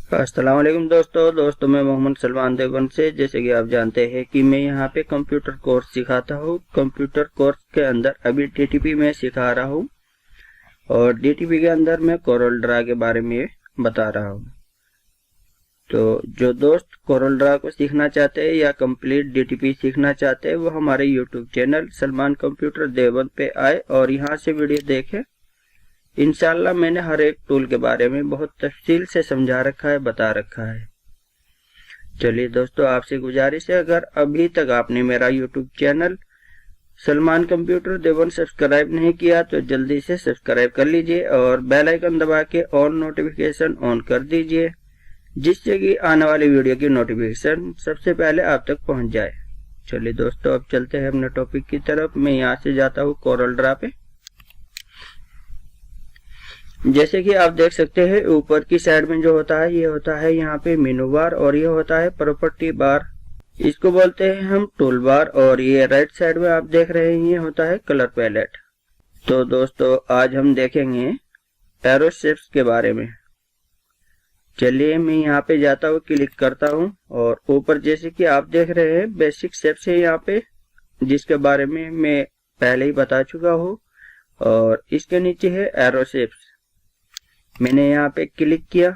अस्सलाम वालेकुम दोस्तों मैं मोहम्मद सलमान देवबंद से। जैसे कि आप जानते हैं कि मैं यहाँ पे कंप्यूटर कोर्स सिखाता हूँ। कंप्यूटर कोर्स के अंदर अभी डीटीपी में सिखा रहा हूँ और डीटीपी के अंदर मैं कोरल ड्रा के बारे में बता रहा हूँ। तो जो दोस्त कोरल ड्रा को सीखना चाहते हैं या कंप्लीट डीटीपी सीखना चाहते हैं वो हमारे YouTube channel Salman computer Deoband पे आए और यहाँ से वीडियो देखें। इंशाल्लाह मैंने हर एक टूल के बारे में बहुत तफसील से समझा रखा है, बता रखा है। चलिए दोस्तों, आपसे गुजारिश है, अगर अभी तक आपने मेरा YouTube channel Salman computer Deoband subscribe नहीं किया तो जल्दी से सब्सक्राइब कर लीजिए और बेल आइकन दबा के ऑल नोटिफिकेशन ऑन कर दीजिए, जिससे कि आने वाली वीडियो की नोटिफिकेशन सबसे पहले आप तक पहुंच जाए। चलिए दोस्तों, अब चलते हैं अपने टॉपिक की तरफ। मैं यहाँ से जाता हूँ कोरल ड्रा पे। जैसे कि आप देख सकते हैं ऊपर की साइड में जो होता है ये होता है यहाँ पे मेनू बार और ये होता है प्रॉपर्टी बार, इसको बोलते हैं हम टूल बार। और ये राइट साइड में आप देख रहे हैं ये होता है कलर पैलेट। तो दोस्तों आज हम देखेंगे एरो शेप्स के बारे में। चलिए मैं यहाँ पे जाता हूँ, क्लिक करता हूँ और ऊपर जैसे कि आप देख रहे हैं बेसिक शेप्स है यहाँ पे, जिसके बारे में मैं पहले ही बता चुका हूँ। और इसके नीचे है एरो शेप्स। मैंने यहाँ पे क्लिक किया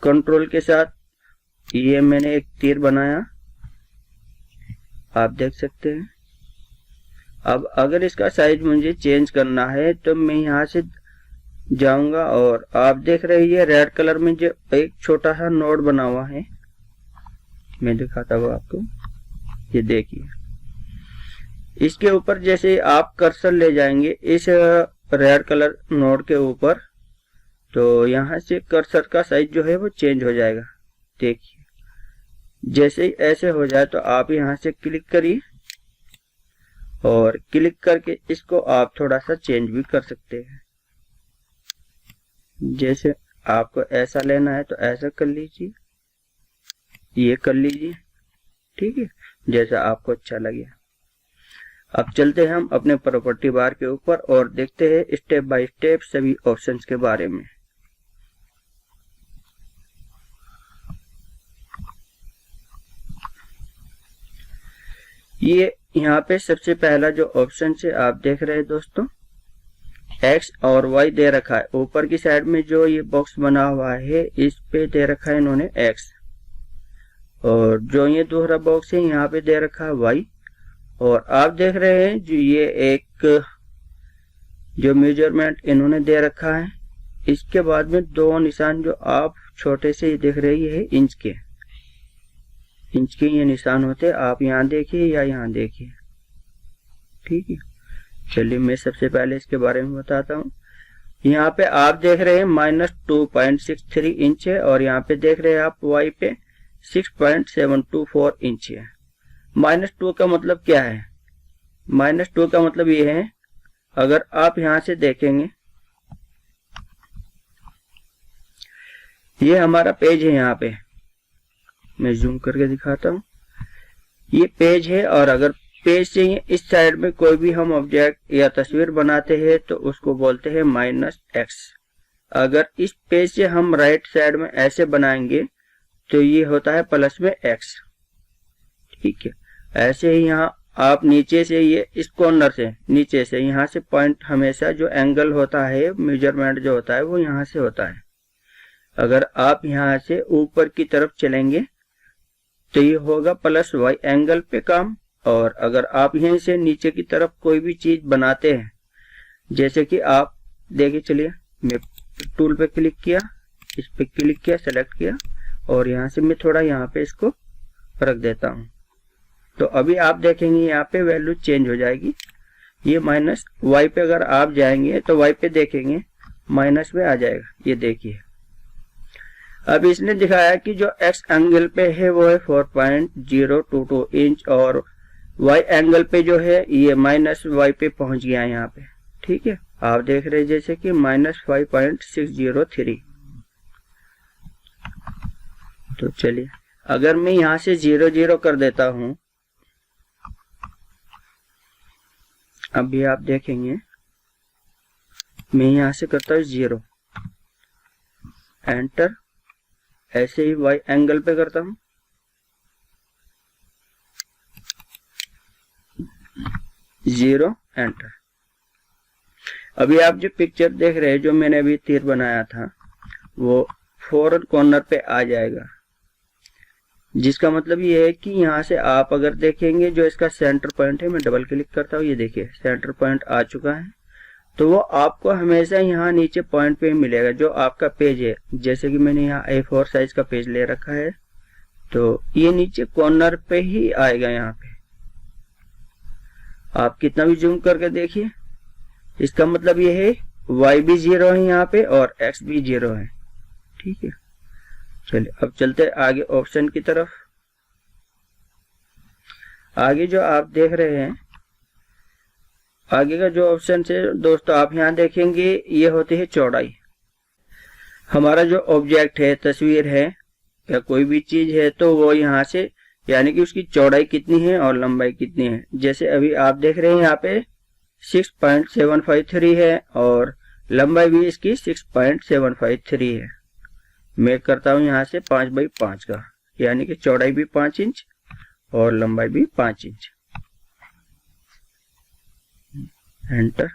कंट्रोल के साथ, ये मैंने एक तीर बनाया, आप देख सकते हैं। अब अगर इसका साइज मुझे चेंज करना है तो मैं यहाँ से जाऊंगा और आप देख रहे हैं रेड कलर में जो एक छोटा सा नोड बना हुआ है, मैं दिखाता हूँ आपको। ये देखिए, इसके ऊपर जैसे आप कर्सर ले जाएंगे इस रेड कलर नोड के ऊपर, तो यहाँ से कर्सर का साइज जो है वो चेंज हो जाएगा। देखिए, जैसे ही ऐसे हो जाए तो आप यहाँ से क्लिक करिए और क्लिक करके इसको आप थोड़ा सा चेंज भी कर सकते हैं। जैसे आपको ऐसा लेना है तो ऐसा कर लीजिए, ये कर लीजिए, ठीक है, जैसा आपको अच्छा लगे। अब चलते हैं हम अपने प्रॉपर्टी बार के ऊपर और देखते हैं स्टेप बाय स्टेप सभी ऑप्शंस के बारे में। ये यहाँ पे सबसे पहला जो ऑप्शन से आप देख रहे हैं दोस्तों, एक्स और वाई दे रखा है। ऊपर की साइड में जो ये बॉक्स बना हुआ है इस पे दे रखा है इन्होंने एक्स, और जो ये दूसरा बॉक्स है यहाँ पे दे रखा है वाई। और आप देख रहे हैं जो ये एक जो मेजरमेंट इन्होंने दे रखा है, इसके बाद में दो निशान जो आप छोटे से देख रहे हैं ये है इंच के ये निशान होते हैं। आप यहाँ देखिए या यहाँ देखिए, ठीक है। चलिए मैं सबसे पहले इसके बारे में बताता हूँ। यहाँ पे आप देख रहे हैं -2.63 इंच है और यहाँ पे देख रहे हैं आप वाई पे 6.724 इंच है। -2 का मतलब क्या है? -2 का मतलब ये है, अगर आप यहाँ से देखेंगे ये हमारा पेज है, यहाँ पे मैं जूम करके दिखाता हूँ, ये पेज है। और अगर पेज से इस साइड में कोई भी हम ऑब्जेक्ट या तस्वीर बनाते हैं तो उसको बोलते हैं -x। अगर इस पेज से हम राइट साइड में ऐसे बनाएंगे तो ये होता है +x, ठीक है। ऐसे ही यहाँ आप नीचे से ये इस कॉर्नर से नीचे से यहाँ से पॉइंट, हमेशा जो एंगल होता है मेजरमेंट जो होता है वो यहाँ से होता है। अगर आप यहाँ से ऊपर की तरफ चलेंगे तो ये होगा +y एंगल पे काम। और अगर आप यहीं से नीचे की तरफ कोई भी चीज बनाते हैं, जैसे कि आप देखिए, चलिए मैं टूल पे क्लिक किया, इस पे क्लिक किया, सेलेक्ट किया और यहाँ से मैं थोड़ा यहाँ पे इसको रख देता हूँ, तो अभी आप देखेंगे यहाँ पे वैल्यू चेंज हो जाएगी। ये -y पे अगर आप जाएंगे तो y पे देखेंगे माइनस में आ जाएगा। ये देखिए, अब इसने दिखाया कि जो x एंगल पे है वो है 4.022 इंच और y एंगल पे जो है ये -y पे पहुंच गया है यहाँ पे, ठीक है। आप देख रहे हैं जैसे कि -5.603। तो चलिए अगर मैं यहाँ से 0 0 कर देता हूँ, अभी आप देखेंगे मैं यहाँ से करता हूँ 0, एंटर ऐसे ही y एंगल पे करता हूँ, 0 एंटर। अभी आप जो पिक्चर देख रहे हैं, जो मैंने अभी तीर बनाया था, वो फौरन कॉर्नर पे आ जाएगा, जिसका मतलब ये है कि यहाँ से आप अगर देखेंगे जो इसका सेंटर पॉइंट है, मैं डबल क्लिक करता हूँ, ये देखिए सेंटर पॉइंट आ चुका है। तो वो आपको हमेशा यहाँ नीचे पॉइंट पे मिलेगा जो आपका पेज है। जैसे कि मैंने यहाँ A4 साइज का पेज ले रखा है, तो ये नीचे कॉर्नर पे ही आएगा। यहाँ पे आप कितना भी जूम करके देखिए, इसका मतलब ये है y भी 0 है यहाँ पे और x भी 0 है। ठीक है, चलिए अब चलते आगे ऑप्शन की तरफ। आगे जो आप देख रहे हैं, आगे का जो ऑप्शन है दोस्तों, आप यहाँ देखेंगे ये होती है चौड़ाई। हमारा जो ऑब्जेक्ट है, तस्वीर है या कोई भी चीज है, तो वो यहाँ से यानी कि उसकी चौड़ाई कितनी है और लंबाई कितनी है। जैसे अभी आप देख रहे हैं यहाँ पे 6.753 है और लंबाई भी इसकी 6.753 है। मैं करता हूँ यहाँ से 5x5 का, यानी कि चौड़ाई भी 5 इंच और लंबाई भी 5 इंच। एंटर।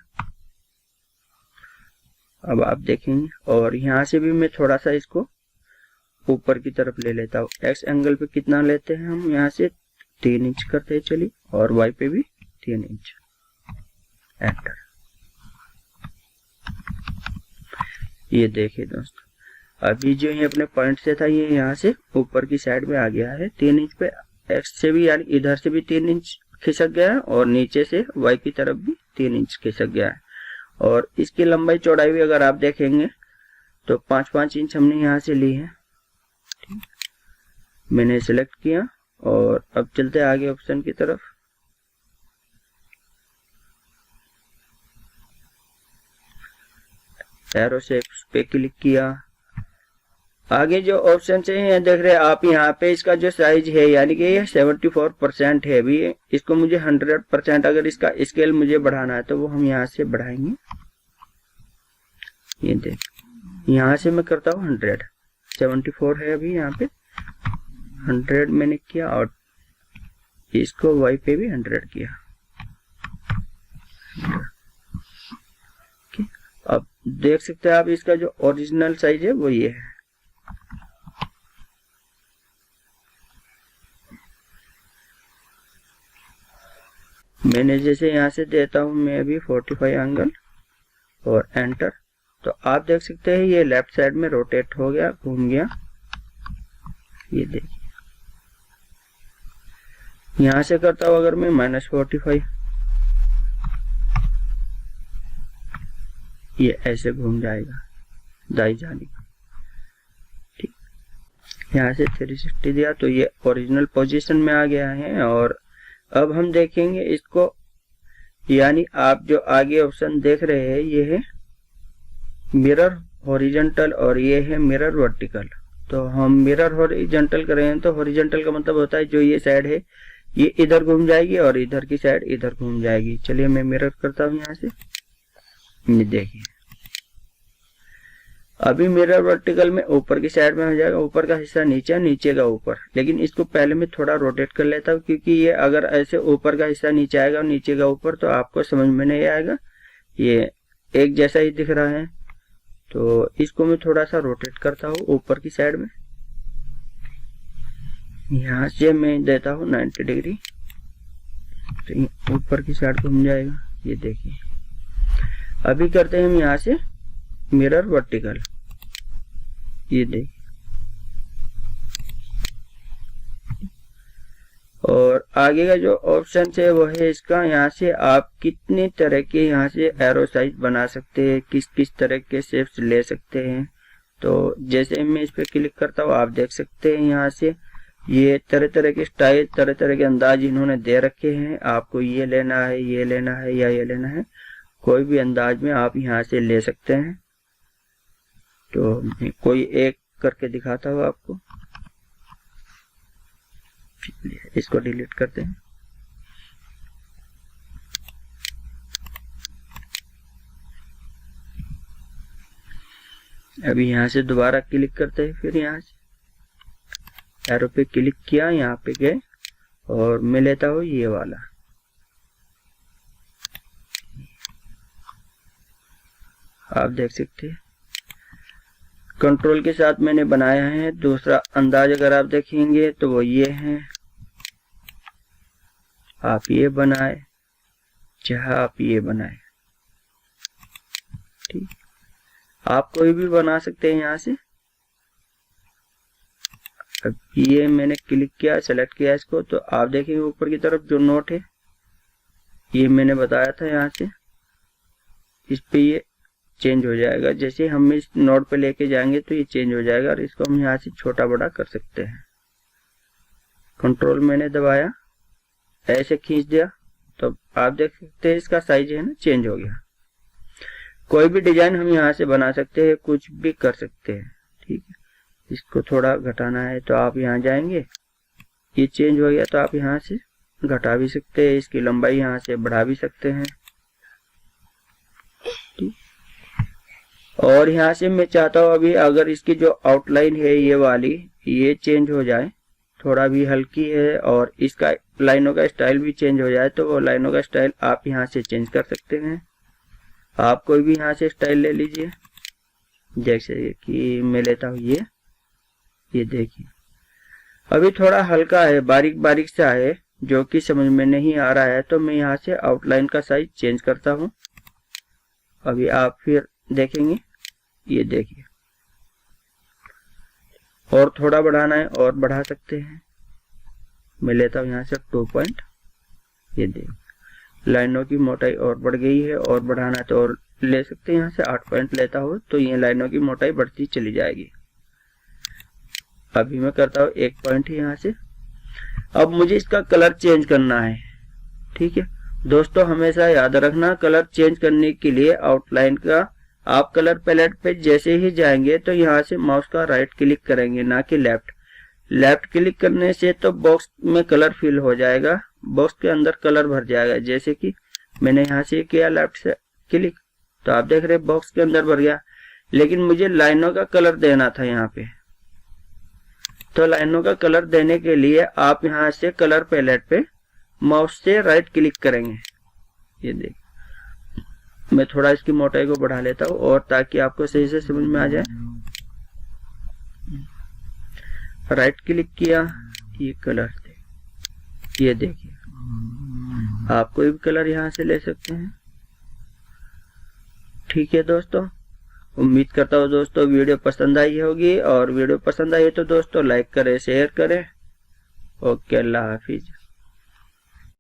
अब आप देखेंगे, और यहाँ से भी मैं थोड़ा सा इसको ऊपर की तरफ ले लेता हूँ। एक्स एंगल पे कितना लेते हैं हम, यहाँ से 3 इंच करते हैं चलिए, और वाई पे भी 3 इंच। एंटर। ये देखिए दोस्तों, अभी जो ये अपने पॉइंट से था, ये यहाँ से ऊपर की साइड में आ गया है 3 इंच पे। एक्स से भी यानी इधर से भी 3 इंच खिसक गया है और नीचे से वाई की तरफ भी 3 इंच खिसक गया है। और इसकी लंबाई चौड़ाई भी अगर आप देखेंगे तो 5-5 इंच हमने यहाँ से ली है। ठीक, मैंने सिलेक्ट किया और अब चलते आगे ऑप्शन की तरफ। एरो से पे क्लिक किया। आगे जो ऑप्शन है देख रहे हैं आप, यहाँ पे इसका जो साइज है यानी कि ये 74% है। अभी इसको मुझे 100% अगर इसका स्केल मुझे बढ़ाना है तो वो हम यहाँ से बढ़ाएंगे। ये देख, यहाँ से मैं करता हूँ 100, 74 है अभी, यहाँ पे 100 मैंने किया और इसको वाई पे भी 100 किया। अब देख सकते हैं आप, इसका जो ओरिजिनल साइज है वो ये है। मैंने जैसे यहाँ से देता हूँ मैं अभी 45 एंगल और एंटर, तो आप देख सकते हैं ये लेफ्ट साइड में रोटेट हो गया, घूम गया। ये देखिए, यहाँ से करता हूँ अगर मैं -45, ये ऐसे घूम जाएगा दाई जानिब। ठीक, यहाँ से 360 दिया तो ये ओरिजिनल पोजीशन में आ गया है। और अब हम देखेंगे इसको, यानी आप जो आगे ऑप्शन देख रहे हैं ये है मिरर हॉरिजॉन्टल और ये है मिरर वर्टिकल। तो हम मिरर हॉरिजॉन्टल करें तो हॉरिजॉन्टल का मतलब होता है जो ये साइड है ये इधर घूम जाएगी और इधर की साइड इधर घूम जाएगी। चलिए मैं मिरर करता हूँ यहाँ से। ये देखिए, अभी मिरर वर्टिकल में ऊपर की साइड में हो जाएगा, ऊपर का हिस्सा नीचे, नीचे का ऊपर। लेकिन इसको पहले मैं थोड़ा रोटेट कर लेता हूँ, क्योंकि ये अगर ऐसे ऊपर का हिस्सा नीचे आएगा और नीचे का ऊपर तो आपको समझ में नहीं आएगा, ये एक जैसा ही दिख रहा है। तो इसको मैं थोड़ा सा रोटेट करता हूँ ऊपर की साइड में। यहाँ से मैं देता हूँ 90 डिग्री, तो ऊपर की साइड घूम जाएगा। ये देखिए, अभी करते हैं हम यहाँ से मिरर वर्टिकल। ये देखिए, और आगे का जो ऑप्शन है वो है इसका, यहाँ से आप कितने तरह के यहाँ से एरो साइज बना सकते हैं, किस किस तरह के शेप्स ले सकते हैं। तो जैसे मैं इस पे क्लिक करता हूँ, आप देख सकते हैं यहाँ से ये तरह तरह के स्टाइल, तरह तरह के अंदाज इन्होंने दे रखे हैं। आपको ये लेना है, ये लेना है या ये लेना है, कोई भी अंदाज में आप यहाँ से ले सकते हैं। तो मैं कोई एक करके दिखाता हूँ आपको। इसको डिलीट करते हैं। अभी यहाँ से दोबारा क्लिक करते हैं, फिर यहाँ से एरो पे क्लिक किया, यहाँ पे गए और मैं लेता हूँ ये वाला। आप देख सकते हैं कंट्रोल के साथ मैंने बनाया है। दूसरा अंदाज अगर आप देखेंगे तो वो ये है, आप ये बनाए चाहे आप ये बनाए, ठीक। आप कोई भी बना सकते हैं यहाँ से। अब ये मैंने क्लिक किया, सेलेक्ट किया इसको, तो आप देखेंगे ऊपर की तरफ जो नोट है ये मैंने बताया था, यहाँ से इस पे ये चेंज हो जाएगा। जैसे हम इस नोट पे लेके जाएंगे तो ये चेंज हो जाएगा और इसको हम यहाँ से छोटा बड़ा कर सकते हैं। कंट्रोल मैंने दबाया, ऐसे खींच दिया तो आप देख सकते हैं इसका साइज है ना चेंज हो गया। कोई भी डिजाइन हम यहाँ से बना सकते हैं, कुछ भी कर सकते हैं, ठीक है। इसको थोड़ा घटाना है तो आप यहाँ जाएंगे, ये चेंज हो गया तो आप यहाँ से घटा भी सकते हैं, इसकी लंबाई यहाँ से बढ़ा भी सकते हैं, ठीक। और यहाँ से मैं चाहता हूँ अभी अगर इसकी जो आउटलाइन है ये वाली ये चेंज हो जाए, थोड़ा भी हल्की है, और इसका लाइनों का स्टाइल भी चेंज हो जाए, तो वो लाइनों का स्टाइल आप यहाँ से चेंज कर सकते हैं। आप कोई भी यहाँ से स्टाइल ले लीजिए, जैसे कि मैं लेता हूँ ये देखिए अभी थोड़ा हल्का है, बारीक बारीक सा है जो कि समझ में नहीं आ रहा है, तो मैं यहाँ से आउटलाइन का साइज चेंज करता हूँ। अभी आप फिर देखेंगे, ये देखिए, और थोड़ा बढ़ाना है और बढ़ा सकते हैं। मैं लेता हूँ यहाँ से 2 पॉइंट, ये देखिए लाइनों की मोटाई और बढ़ गई है, और बढ़ाना है तो और ले सकते हैं। यहाँ से 8 पॉइंट लेता हूँ तो ये लाइनों की मोटाई बढ़ती चली जाएगी। अभी मैं करता हूँ 1 पॉइंट यहाँ से। अब मुझे इसका कलर चेंज करना है, ठीक है दोस्तों। हमेशा याद रखना, कलर चेंज करने के लिए आउटलाइन का आप कलर पैलेट पे जैसे ही जाएंगे तो यहाँ से माउस का राइट क्लिक करेंगे, ना कि लेफ्ट। लेफ्ट क्लिक करने से तो बॉक्स में कलर फिल हो जाएगा, बॉक्स के अंदर कलर भर जाएगा। जैसे कि मैंने यहाँ से किया लेफ्ट से क्लिक, तो आप देख रहे बॉक्स के अंदर भर गया, लेकिन मुझे लाइनों का कलर देना था यहाँ पे। तो लाइनों का कलर देने के लिए आप यहाँ से कलर पैलेट पे माउस से राइट क्लिक करेंगे। ये देख, मैं थोड़ा इसकी मोटाई को बढ़ा लेता हूँ और ताकि आपको सही से समझ में आ जाए। राइट क्लिक किया, ये कलर दे, ये देखिए आप कोई भी कलर यहाँ से ले सकते हैं, ठीक है दोस्तों। उम्मीद करता हूँ दोस्तों वीडियो पसंद आई होगी, और वीडियो पसंद आई तो दोस्तों लाइक करें, शेयर करें। ओके, अल्लाह हाफिज।